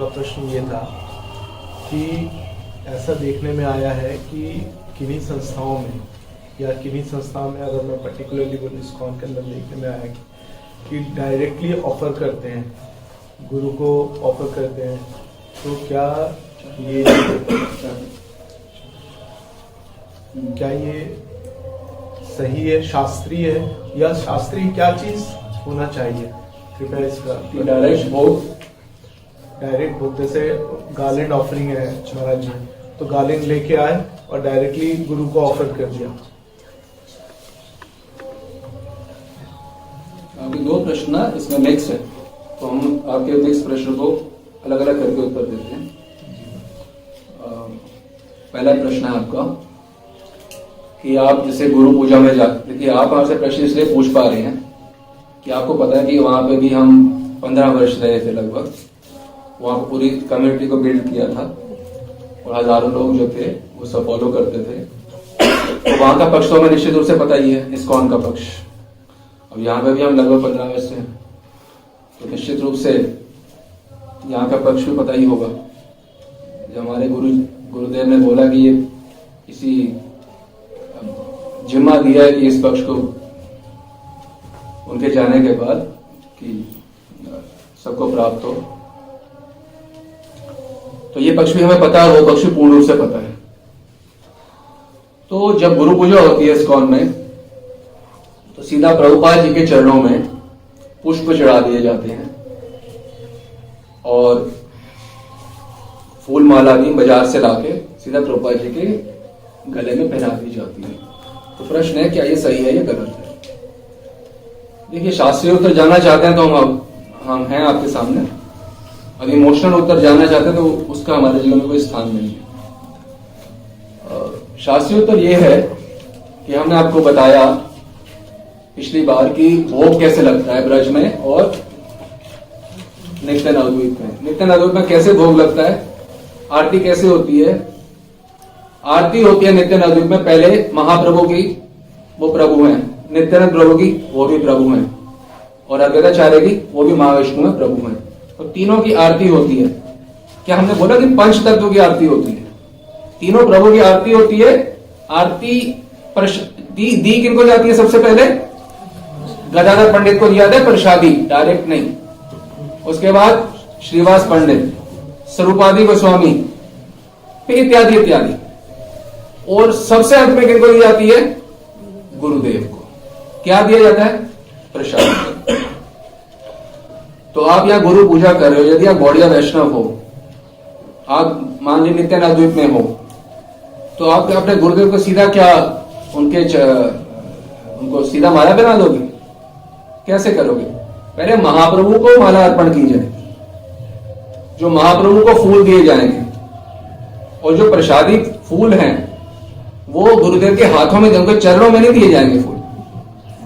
का प्रश्न ये था कि ऐसा देखने में आया है कि किन्हीं संस्थाओं में अगर मैं पर्टिकुलरली बोलूँ इस्कॉन के अंदर देखने में आया कि डायरेक्टली ऑफर करते हैं, गुरु को ऑफर करते हैं, तो क्या ये सही है, शास्त्रीय है, या शास्त्रीय क्या चीज होना चाहिए? कृपया इसका डायरेक्ट भोग जैसे गार्लैंड ऑफरिंग है महाराज जी, तो गार्लैंड लेके आए और डायरेक्टली गुरु को ऑफर कर दिया। अभी दो प्रश्न इसमें मिक्स है, तो हम आपके मिक्स प्रश्न को अलग अलग करके उत्तर देते हैं। पहला प्रश्न है आपका कि आप जैसे गुरु पूजा में जाते, देखिए आप आपसे प्रश्न इसलिए पूछ पा रहे हैं कि आपको पता है कि वहां पे भी हम 15 वर्ष रहे थे लगभग, वहां पर पूरी कम्युनिटी को बिल्ड किया था और हजारों लोग जो थे वो सब फॉलो करते थे। तो वहां का पक्ष तो हमें निश्चित रूप से पता ही है, इस्कॉन का पक्ष। अब यहाँ पे भी हम लगभग 15 वर्ष से हैं, तो निश्चित रूप से यहाँ का पक्ष भी पता ही होगा। जब हमारे गुरुदेव ने बोला कि ये किसी जिम्मा दिया है कि इस पक्ष को उनके जाने के बाद कि सबको प्राप्त हो, तो ये पक्ष भी हमें पता है, वो पक्ष भी पूर्ण रूप से पता है। तो जब गुरु पूजा होती है इस्कॉन में, तो सीधा प्रभुपाद जी के चरणों में पुष्प चढ़ा दिए जाते हैं और फूल माला भी बाजार से लाके सीधा प्रभुपाद जी के गले में पहना दी जाती है। तो प्रश्न है क्या ये सही है या गलत है? देखिए, शास्त्रीय उत्तर जानना चाहते हैं तो हम हैं आपके सामने। अगर इमोशनल उत्तर जानना चाहते हैं तो उसका हमारे जीवन में कोई स्थान नहीं है। शास्त्रीय उत्तर यह है कि हमने आपको बताया पिछली बार कि भोग कैसे लगता है ब्रज में और नित्य नवद्वीप में। नित्य नवद्वीप में कैसे भोग लगता है, आरती कैसे होती है? आरती होती है नित्य नवद्वीप में पहले महाप्रभु की, वो प्रभु हैं, नित्यानंद प्रभु की, वो भी प्रभु हैं, और अद्वैताचार्य की, वो भी महाविष्णु में प्रभु हैं। तो तीनों की आरती होती है। क्या हमने बोला कि पंच तत्व की आरती होती है? तीनों प्रभु की आरती होती है। आरती दी किनको जाती है? सबसे पहले गदाधर पंडित को दिया जाता है प्रसादी, डायरेक्ट नहीं। उसके बाद श्रीवास पंडित, स्वरूपादि गोस्वामी, इत्यादि इत्यादि। और सबसे अंत में किनको दी जाती है? गुरुदेव को। क्या दिया जाता है? प्रसाद। तो आप यहाँ गुरु पूजा कर रहे हो, यदि आप गौड़िया वैष्णव हो, आप मान लीजिए नित्य नवद्वीप में हो, तो आप अपने गुरुदेव को सीधा क्या उनको सीधा माला पहना दोगे? कैसे करोगे? पहले महाप्रभु को माला अर्पण की जाए, जो महाप्रभु को फूल दिए जाएंगे, और जो प्रसादी फूल हैं वो गुरुदेव के हाथों में, उनके चरणों में नहीं दिए जाएंगे फूल।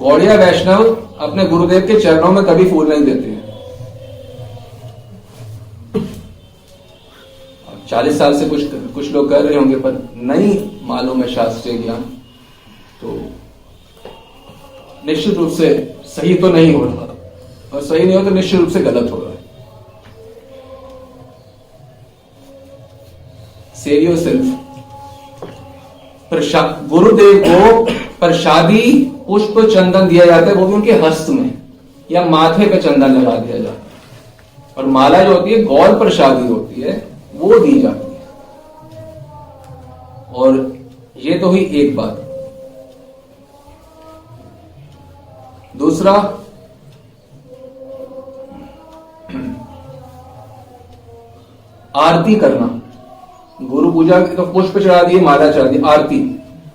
गौड़िया वैष्णव अपने गुरुदेव के चरणों में कभी फूल नहीं देते हैं। 40 साल से कुछ लोग कर रहे होंगे, पर नहीं मालूम है शास्त्रीय ज्ञान, तो निश्चित रूप से सही तो नहीं हो रहा, और सही नहीं हो तो निश्चित रूप से गलत हो रहा है। Save yourself. गुरुदेव को प्रसादी पुष्प चंदन दिया जाता है, वो भी उनके हस्त में या माथे पे चंदन लगा दिया जाता है, और माला जो होती है गौर प्रसादी होती है, वो दी जाती है। और ये तो हुई एक बात। दूसरा, आरती करना। गुरु पूजा की तो पुष्प चढ़ा दिए, माला चढ़ा दी,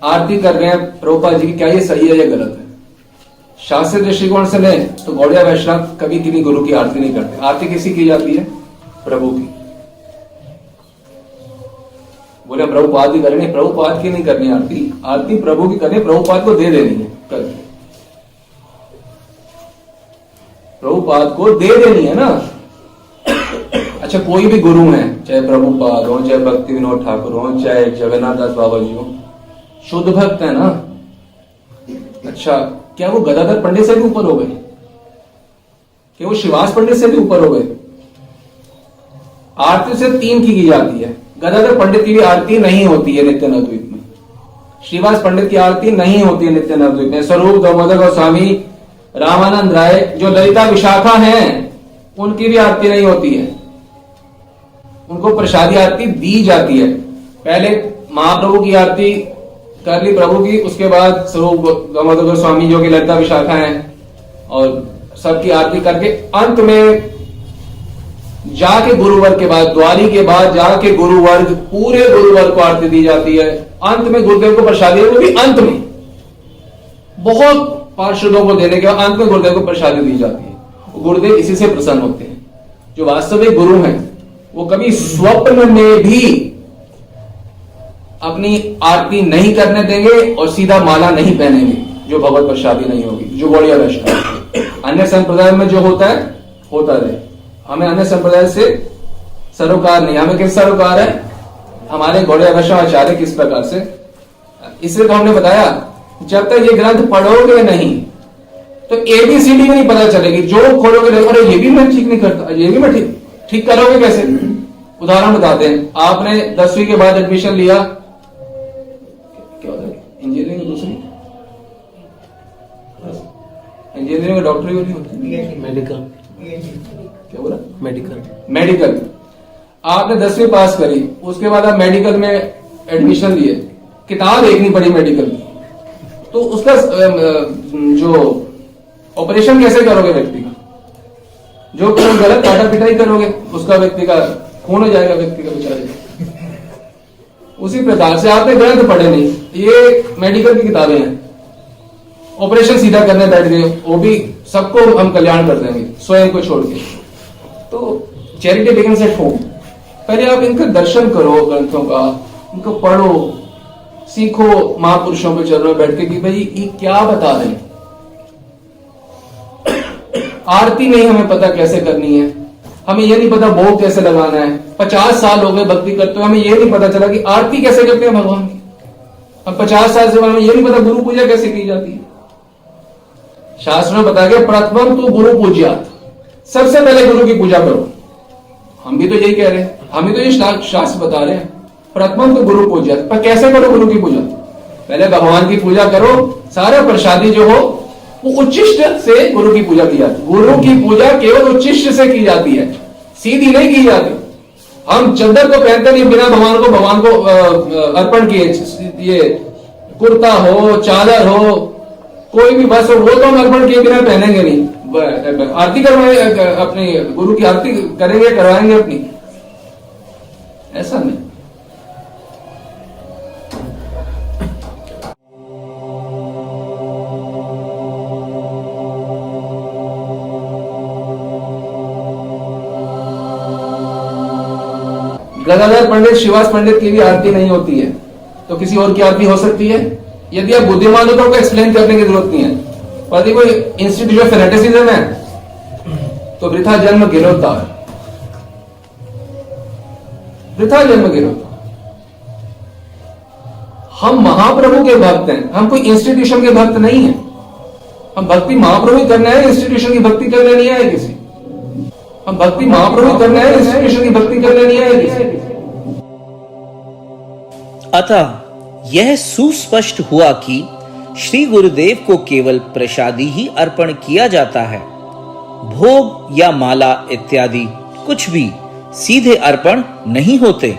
आरती कर रहे हैं प्रभुपाद जी की, क्या ये सही है या गलत है? शास्त्रीय दृष्टिकोण से लें तो गौड़िया वैष्णव कभी किसी गुरु की आरती नहीं करते। आरती किसी की जाती है? प्रभु की। बोले प्रभुपाद की करनी, प्रभुपाद की नहीं करनी आरती, आरती प्रभु की करनी, प्रभुपाद को दे देनी है, कर प्रभुपाद को दे देनी है ना। अच्छा, कोई भी गुरु है, चाहे प्रभुपाद हो, चाहे भक्ति विनोद ठाकुर हो, चाहे जगन्नाथ दास बाबा जी हो, शुद्ध भक्त है ना। अच्छा, क्या वो गदाधर पंडित से भी ऊपर हो गए? क्या वो शिवास पंडित से भी ऊपर हो गए? आरती से 3 की जाती है। गदाधर पंडित की भी आरती नहीं होती है नित्य नवद्वीप में। श्रीवास पंडित की आरती नहीं होती है नित्य नवद्वीप में। स्वरूप दामोदर गोस्वामी, रामानंद राय, जो ललिता विशाखा हैं, उनकी भी आरती नहीं होती है। उनको प्रसादी आरती दी जाती है। पहले महाप्रभु की आरती कर ली प्रभु की, उसके बाद स्वरूप दामोदर गोस्वामी जो कि ललिता विशाखा हैं, और सबकी आरती करके अंत में जाके गुरुवर्ग के बाद, द्वारी के बाद जाके गुरुवर्ग, पूरे गुरुवर्ग को आरती दी जाती है। अंत में गुरुदेव को प्रसादी, वो भी अंत में बहुत पार्षदों को देने के बाद अंत में गुरुदेव को प्रसादी दी जाती है। गुरुदेव इसी से प्रसन्न होते हैं। जो वास्तविक गुरु हैं वो कभी स्वप्न में भी अपनी आरती नहीं करने देंगे और सीधा माला नहीं पहनेंगे जो भगवत प्रसादी नहीं होगी, जो गौड़िया वैष्णव। अन्य संप्रदाय में जो होता है होता रहे, हमें अन्य संप्रदाय से सरोकार नहीं। हमें किस सरोकार है? हमारे गौड़िया वैष्णव आचार्य किस प्रकार से। इसलिए तो हमने बताया जब तक ये ग्रंथ पढ़ोगे नहीं तो ABCD भी नहीं पता चलेगी। जो खोलोगे अरे ये भी मैं ठीक नहीं करता, ये भी मैं ठीक करोगे कैसे? उदाहरण बताते हैं। आपने 10वीं के बाद एडमिशन लिया, क्या होता है इंजीनियरिंग में, दूसरी इंजीनियरिंग में डॉक्टरी वाली होती है, मेडिकल, क्या बोला? मेडिकल। आपने 10वीं पास करी, उसके बाद आप मेडिकल में एडमिशन लिए, किताब एक नहीं पढ़ी मेडिकल की, तो उसका जो ऑपरेशन कैसे करोगे व्यक्ति का? जो तुम गलत काटा पिटाई करोगे उसका व्यक्ति का खून हो जाएगा, व्यक्ति का बेचारे। उसी प्रकार से आपने ग्रंथ पढ़े नहीं, ये मेडिकल की किताबें हैं, ऑपरेशन सीधा करने बैठ गए, वो भी सबको हम कल्याण कर देंगे स्वयं को छोड़ के। तो चैरिटी बिगिंस एट होम। पहले आप इनका दर्शन करो, ग्रंथों का, इनको पढ़ो, सीखो महापुरुषों के चरणों में बैठ के कि भाई ये क्या बता रहे हैं। आरती नहीं हमें पता कैसे करनी है, हमें ये नहीं पता भोग कैसे लगाना है। 50 साल हो गए भक्ति करते हुए, हमें ये नहीं पता चला कि आरती कैसे करते हैं भगवान की। हम 50 साल से हमें ये नहीं पता गुरु पूजा कैसे की जाती है। शास्त्र में बताया गया प्रथम तो गुरु पूज्यात्, सबसे पहले गुरु की पूजा करो। हम भी तो यही कह रहे हैं, हम भी तो ये शास्त्र बता रहे हैं प्रथम तो गुरु पूज्यात्। पर कैसे करो गुरु की पूजा? पहले भगवान की पूजा करो, सारा प्रसादी जो हो वो उच्चिष्ट से गुरु की पूजा की जाती है। गुरु की पूजा केवल उच्चिष्ट से की जाती है, सीधी नहीं की जाती। हम चद्दर को पहनते नहीं बिना भगवान को अर्पण किए। ये कुर्ता हो, चादर हो, कोई भी बस हो, वो तो हम अर्पण किए बिना पहनेंगे नहीं। आरती करवाए, अपनी गुरु की आरती करेंगे, करवाएंगे अपनी, ऐसा नहीं। गदाधर पंडित, श्रीवास पंडित की भी आरती नहीं होती है, तो किसी और की आरती हो सकती है? यदि आप बुद्धिमान हो तो आपको एक्सप्लेन करने की जरूरत नहीं है। पर यदि कोई इंस्टीट्यूट फेनेटिसिज्म है तो वृथा जन्म गिरोता, वृथा जन्म गिरोता। हम महाप्रभु के भक्त हैं, हम कोई इंस्टीट्यूशन के भक्त नहीं है। हम भक्ति महाप्रभु ही करना है, इंस्टीट्यूशन की भक्ति करने नहीं आए किसी। हम भक्ति महाप्रभु करना है, इंस्टीट्यूशन की भक्ति करने नहीं आए किसी। अतः यह सुस्पष्ट हुआ कि श्री गुरुदेव को केवल प्रसादी ही अर्पण किया जाता है। भोग या माला इत्यादि कुछ भी सीधे अर्पण नहीं होते।